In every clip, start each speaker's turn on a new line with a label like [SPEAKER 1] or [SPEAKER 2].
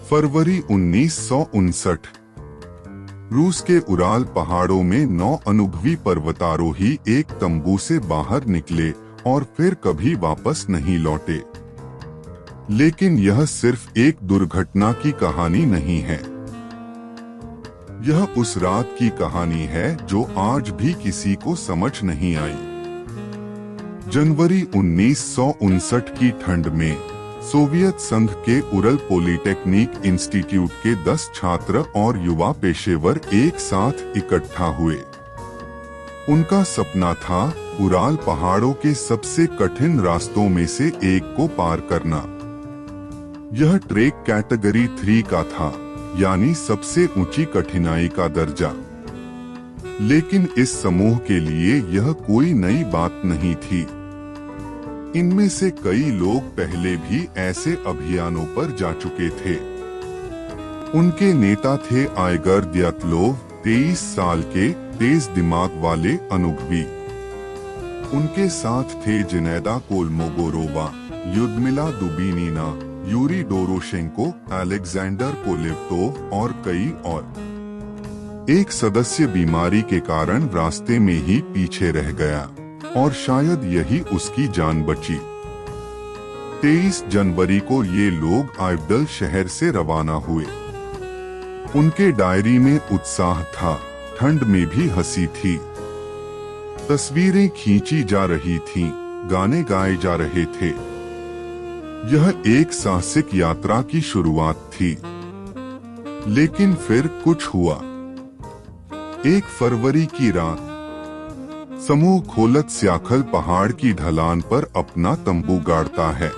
[SPEAKER 1] फरवरी 1959। रूस के उराल पहाड़ों में 9 अनुभवी पर्वतारोही एक तंबू से बाहर निकले और फिर कभी वापस नहीं लौटे। लेकिन यह सिर्फ एक दुर्घटना की कहानी नहीं है। यह उस रात की कहानी है जो आज भी किसी को समझ नहीं आई। जनवरी 1959 की ठंड में सोवियत संघ के उरल पॉलिटेक्निक इंस्टीट्यूट के 10 छात्र और युवा पेशेवर एक साथ इकट्ठा हुए। उनका सपना था उराल पहाड़ों के सबसे कठिन रास्तों में से एक को पार करना। यह ट्रेक कैटेगरी 3 का था, यानी सबसे ऊंची कठिनाई का दर्जा। लेकिन इस समूह के लिए यह कोई नई बात नहीं थी। इनमें से कई लोग पहले भी ऐसे अभियानों पर जा चुके थे। उनके नेता थे आइगर द्यातलोव, 23 साल के तेज दिमाग वाले अनुभवी। उनके साथ थे जिनेदा कोलमोगोरोवा, ल्यूडमिला दुबिनीना, यूरी डोरोशेंको, अलेक्जेंडर कोलेव्तोव और कई और। एक सदस्य बीमारी के कारण रास्ते में ही पीछे रह गया और शायद यही उसकी जान बची। 23 जनवरी को ये लोग आइवदल शहर से रवाना हुए। उनके डायरी में उत्साह था, ठंड में भी हंसी थी। तस्वीरें खींची जा रही थीं, गाने गाए जा रहे थे। यह एक साहसिक यात्रा की शुरुआत थी। लेकिन फिर कुछ हुआ। 1 फरवरी की रात समूह खोलत स्याखल पहाड़ की ढलान पर अपना तंबू गाड़ता है।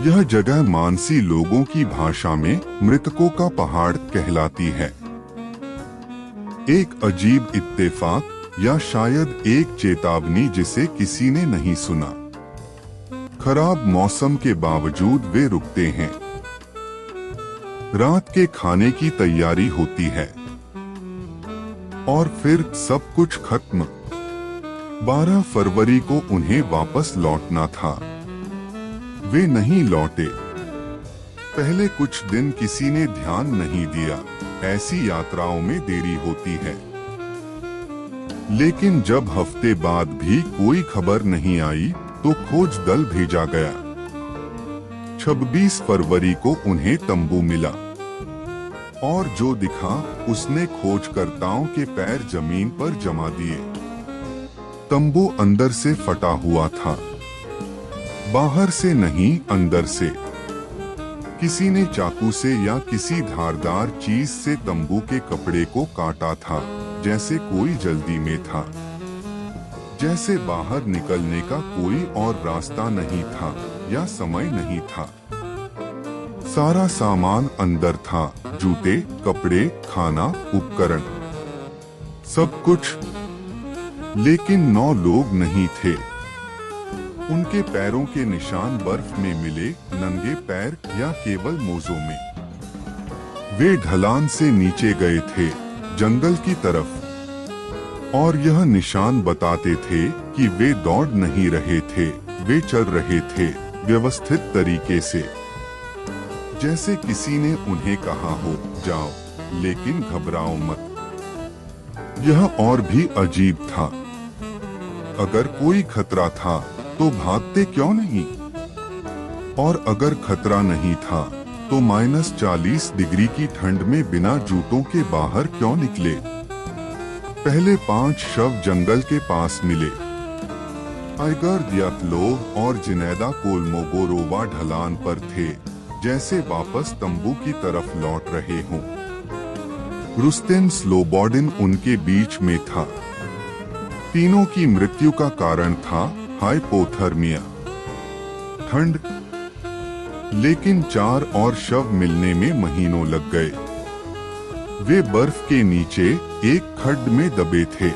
[SPEAKER 1] यह जगह मानसी लोगों की भाषा में मृतकों का पहाड़ कहलाती है। एक अजीब इत्तेफाक या शायद एक चेतावनी जिसे किसी ने नहीं सुना। खराब मौसम के बावजूद वे रुकते हैं। रात के खाने की तैयारी होती है और फिर सब कुछ खत्म। 12 फरवरी को उन्हें वापस लौटना था। वे नहीं लौटे। पहले कुछ दिन किसी ने ध्यान नहीं दिया, ऐसी यात्राओं में देरी होती है। लेकिन जब हफ्ते बाद भी कोई खबर नहीं आई तो खोज दल भेजा गया। 26 फरवरी को उन्हें तंबू मिला और जो दिखा उसने खोजकर्ताओं के पैर जमीन पर जमा दिए। तंबू अंदर से फटा हुआ था, बाहर से नहीं, अंदर से। किसी ने चाकू से या किसी धारदार चीज से तंबू के कपड़े को काटा था, जैसे कोई जल्दी में था, जैसे बाहर निकलने का कोई और रास्ता नहीं था या समय नहीं था। सारा सामान अंदर था, जूते, कपड़े, खाना, उपकरण, सब कुछ। लेकिन 9 लोग नहीं थे। उनके पैरों के निशान बर्फ में मिले, नंगे पैर या केवल मोजों में। वे ढलान से नीचे गए थे, जंगल की तरफ, और यह निशान बताते थे कि वे दौड़ नहीं रहे थे, वे चल रहे थे, व्यवस्थित तरीके से, जैसे किसी ने उन्हें कहा हो, जाओ, लेकिन घबराओ मत। यह और भी अजीब था। अगर कोई खतरा था तो भागते क्यों नहीं? और अगर खतरा नहीं था तो -40 डिग्री की ठंड में बिना जूतों के बाहर क्यों निकले? पहले 5 शव जंगल के पास मिले। आइगर द्यातलोव और जिनेदा कोलमोगोरोवा ढलान पर थे, जैसे वापस तंबू की तरफ लौट रहे हों। रुस्तेम स्लोबोडिन उनके बीच में था। तीनों की मृत्यु का कारण था हाइपोथर्मिया, ठंड। लेकिन 4 और शव मिलने में महीनों लग गए। वे बर्फ के नीचे एक खड्ड में दबे थे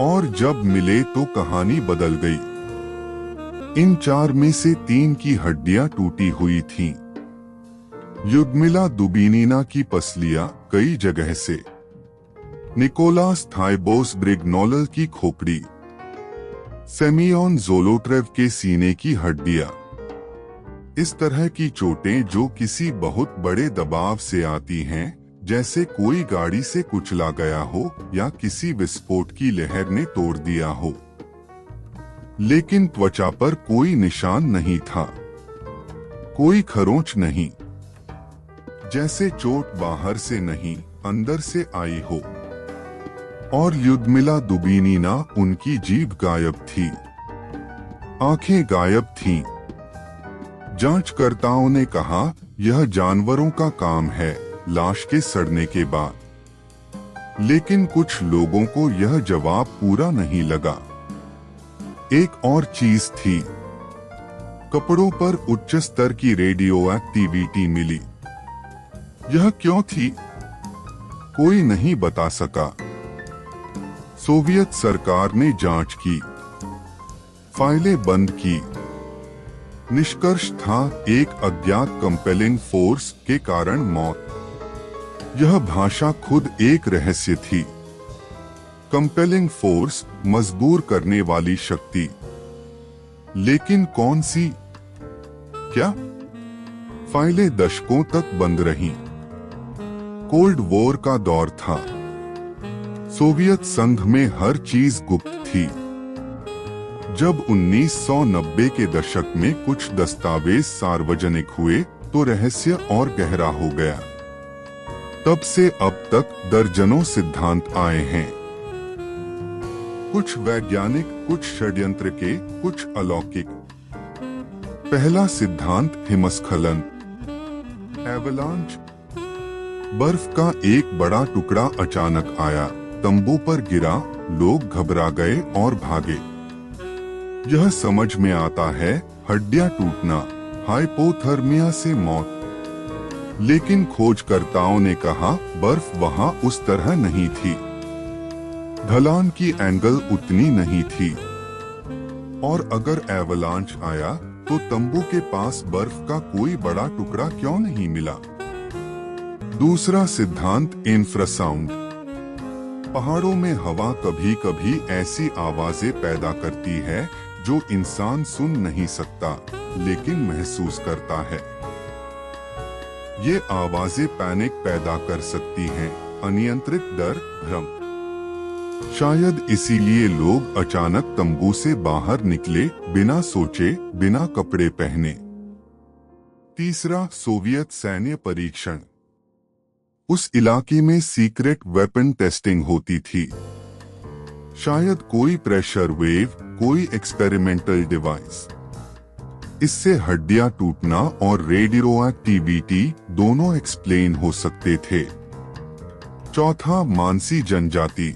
[SPEAKER 1] और जब मिले तो कहानी बदल गई। इन 4 में से 3 की हड्डियां टूटी हुई थीं। ल्यूडमिला दुबिनीना की पसलियां कई जगह से, निकोलास थाइबोस ब्रिग्नोलल की खोपड़ी, सेमियोन ज़ोलोट्रेव के सीने की हड्डियां, इस तरह की चोटें जो किसी बहुत बड़े दबाव से आती हैं, जैसे कोई गाड़ी से कुचला गया हो या किसी विस्फोट की लहर ने तोड़ दिया हो। लेकिन त्वचा पर कोई निशान नहीं था, कोई खरोंच नहीं, जैसे चोट बाहर से नहीं अंदर से आई हो। और ल्युदमिला दुबिनिना, उनकी जीभ गायब थी, आंखें गायब थीं। जांचकर्ताओं ने कहा यह जानवरों का काम है लाश के सड़ने के बाद। लेकिन कुछ लोगों को यह जवाब पूरा नहीं लगा। एक और चीज थी, कपड़ों पर उच्च स्तर की रेडियो एक्टिविटी मिली। यह क्यों थी, कोई नहीं बता सका। सोवियत सरकार ने जांच की, फाइलें बंद की। निष्कर्ष था एक अज्ञात कंपेलिंग फोर्स के कारण मौत। यह भाषा खुद एक रहस्य थी। कंपेलिंग फोर्स, मजबूर करने वाली शक्ति। लेकिन कौन सी, क्या? फाइलें दशकों तक बंद रहीं। कोल्ड वॉर का दौर था। सोवियत संघ में हर चीज गुप्त थी। जब 1990 के दशक में कुछ दस्तावेज सार्वजनिक हुए तो रहस्य और गहरा हो गया। तब से अब तक दर्जनों सिद्धांत आए हैं, कुछ वैज्ञानिक, कुछ षड्यंत्र के, कुछ अलौकिक। पहला सिद्धांत हिमस्खलन, एवलांच। बर्फ का एक बड़ा टुकड़ा अचानक आया, तंबू पर गिरा, लोग घबरा गए और भागे। यह समझ में आता है, हड्डियां टूटना, हाइपोथर्मिया से मौत। लेकिन खोजकर्ताओं ने कहा बर्फ वहां उस तरह नहीं थी, ढलान की एंगल उतनी नहीं थी। और अगर एवलांच आया तो तंबू के पास बर्फ का कोई बड़ा टुकड़ा क्यों नहीं मिला? दूसरा सिद्धांत इंफ्रासाउंड। पहाड़ों में हवा कभी कभी ऐसी आवाजें पैदा करती है जो इंसान सुन नहीं सकता लेकिन महसूस करता है। ये आवाजें पैनिक पैदा कर सकती हैं, अनियंत्रित डर, भ्रम। शायद इसीलिए लोग अचानक तंबू से बाहर निकले, बिना सोचे, बिना कपड़े पहने। तीसरा, सोवियत सैन्य परीक्षण। उस इलाके में सीक्रेट वेपन टेस्टिंग होती थी। शायद कोई प्रेशर वेव, कोई एक्सपेरिमेंटल डिवाइस। इससे हड्डियां टूटना और रेडियो एक्टिविटी दोनों एक्सप्लेन हो सकते थे। चौथा, मानसी जनजाति।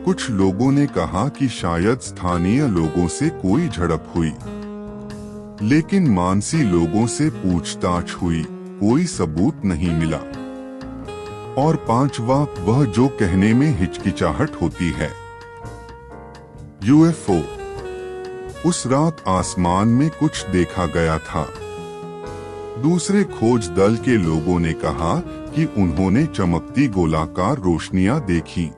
[SPEAKER 1] कुछ लोगों ने कहा कि शायद स्थानीय लोगों से कोई झड़प हुई, लेकिन मानसी लोगों से पूछताछ हुई, कोई सबूत नहीं मिला। और पांचवा, वह जो कहने में हिचकिचाहट होती है, यूएफओ। उस रात आसमान में कुछ देखा गया था। दूसरे खोज दल के लोगों ने कहा कि उन्होंने चमकती गोलाकार रोशनियां देखी।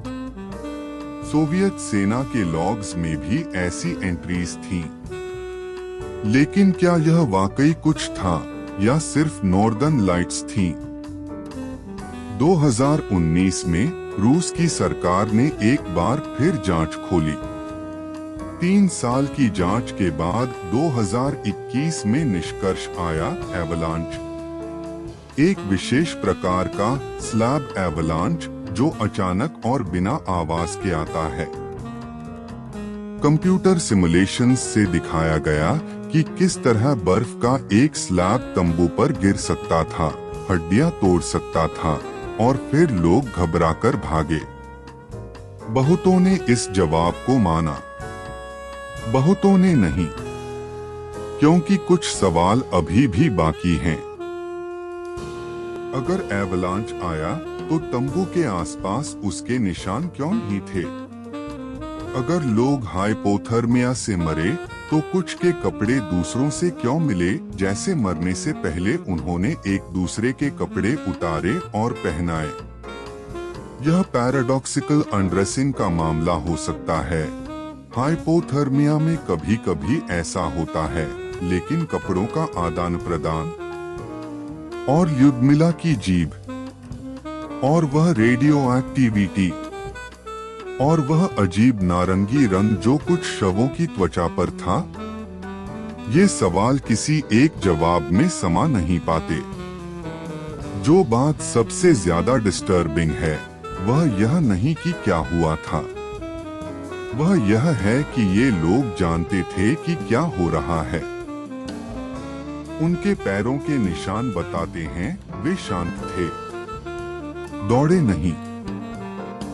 [SPEAKER 1] सोवियत सेना के लॉग्स में भी ऐसी एंट्रीज थीं। लेकिन क्या यह वाकई कुछ था या सिर्फ नॉर्दर्न लाइट्स थीं? 2019 में रूस की सरकार ने एक बार फिर जांच खोली। 3 साल की जांच के बाद 2021 में निष्कर्ष आया, एवलांच। एक विशेष प्रकार का स्लैब एवलांच जो अचानक और बिना आवाज के आता है। कंप्यूटर सिमुलेशंस से दिखाया गया कि किस तरह बर्फ का एक स्लैब तंबू पर गिर सकता था, हड्डियां तोड़ सकता था और फिर लोग घबराकर भागे। बहुतों ने इस जवाब को माना, बहुतों ने नहीं, क्योंकि कुछ सवाल अभी भी बाकी हैं। अगर एवलांच आया तो तंबू के आसपास उसके निशान क्यों नहीं थे? अगर लोग हाइपोथर्मिया से मरे तो कुछ के कपड़े दूसरों से क्यों मिले, जैसे मरने से पहले उन्होंने एक दूसरे के कपड़े उतारे और पहनाए? यह पैराडॉक्सिकल अनड्रेसिंग का मामला हो सकता है। हाइपोथर्मिया में कभी कभी ऐसा होता है, लेकिन कपड़ों का आदान प्रदान, और युद्धमिला की जीभ, और वह रेडियो एक्टिविटी, और वह अजीब नारंगी रंग जो कुछ शवों की त्वचा पर था। ये सवाल किसी एक जवाब में समा नहीं पाते। जो बात सबसे ज्यादा डिस्टर्बिंग है वह यह नहीं कि क्या हुआ था, वह यह है कि ये लोग जानते थे कि क्या हो रहा है। उनके पैरों के निशान बताते हैं वे शांत थे, दौड़े नहीं,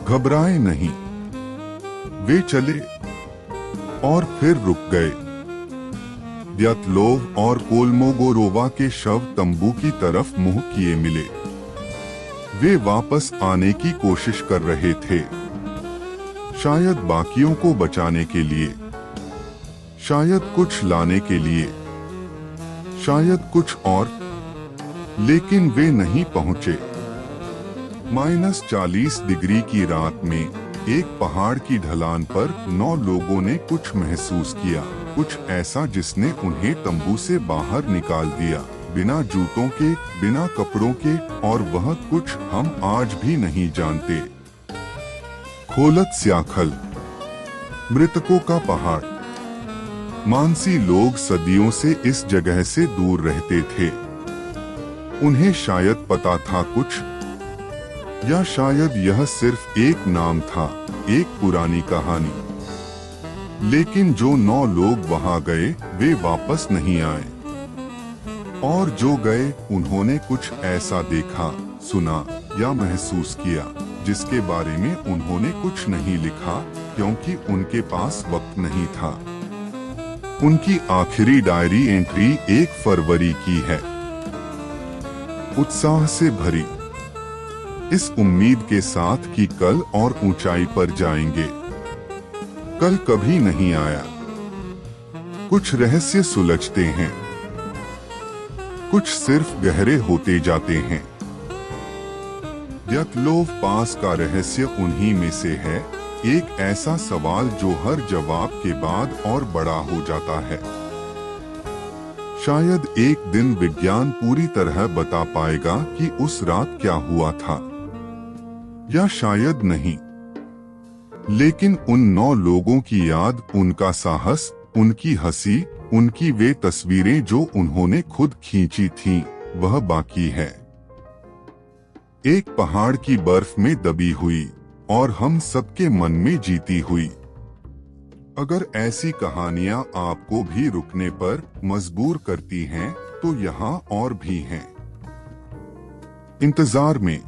[SPEAKER 1] घबराए नहीं। वे चले और फिर रुक गए। द्यातलोव और कोलमोगोरोवा के शव तंबू की तरफ मुंह किए मिले। वे वापस आने की कोशिश कर रहे थे, शायद बाकियों को बचाने के लिए, शायद कुछ लाने के लिए, शायद कुछ और, लेकिन वे नहीं पहुंचे। -40 डिग्री की रात में एक पहाड़ की ढलान पर 9 लोगों ने कुछ महसूस किया, कुछ ऐसा जिसने उन्हें तंबू से बाहर निकाल दिया, बिना जूतों के, बिना कपड़ों के, और वह कुछ हम आज भी नहीं जानते। खोलत स्याखल, मृतकों का पहाड़। मानसी लोग सदियों से इस जगह से दूर रहते थे। उन्हें शायद पता था कुछ, या शायद यह सिर्फ एक नाम था, एक पुरानी कहानी। लेकिन जो 9 लोग वहां गए वे वापस नहीं आए, और जो गए उन्होंने कुछ ऐसा देखा, सुना या महसूस किया जिसके बारे में उन्होंने कुछ नहीं लिखा, क्योंकि उनके पास वक्त नहीं था। उनकी आखिरी डायरी एंट्री 1 फरवरी की है, उत्साह से भरी, इस उम्मीद के साथ कि कल और ऊंचाई पर जाएंगे। कल कभी नहीं आया। कुछ रहस्य सुलझते हैं, कुछ सिर्फ गहरे होते जाते हैं। द्यातलोव पास का रहस्य उन्हीं में से है, एक ऐसा सवाल जो हर जवाब के बाद और बड़ा हो जाता है। शायद एक दिन विज्ञान पूरी तरह बता पाएगा कि उस रात क्या हुआ था, या शायद नहीं। लेकिन उन 9 लोगों की याद, उनका साहस, उनकी हंसी, उनकी वे तस्वीरें जो उन्होंने खुद खींची थीं, वह बाकी है। एक पहाड़ की बर्फ में दबी हुई और हम सबके मन में जीती हुई। अगर ऐसी कहानियां आपको भी रुकने पर मजबूर करती हैं, तो यहाँ और भी हैं। इंतजार में।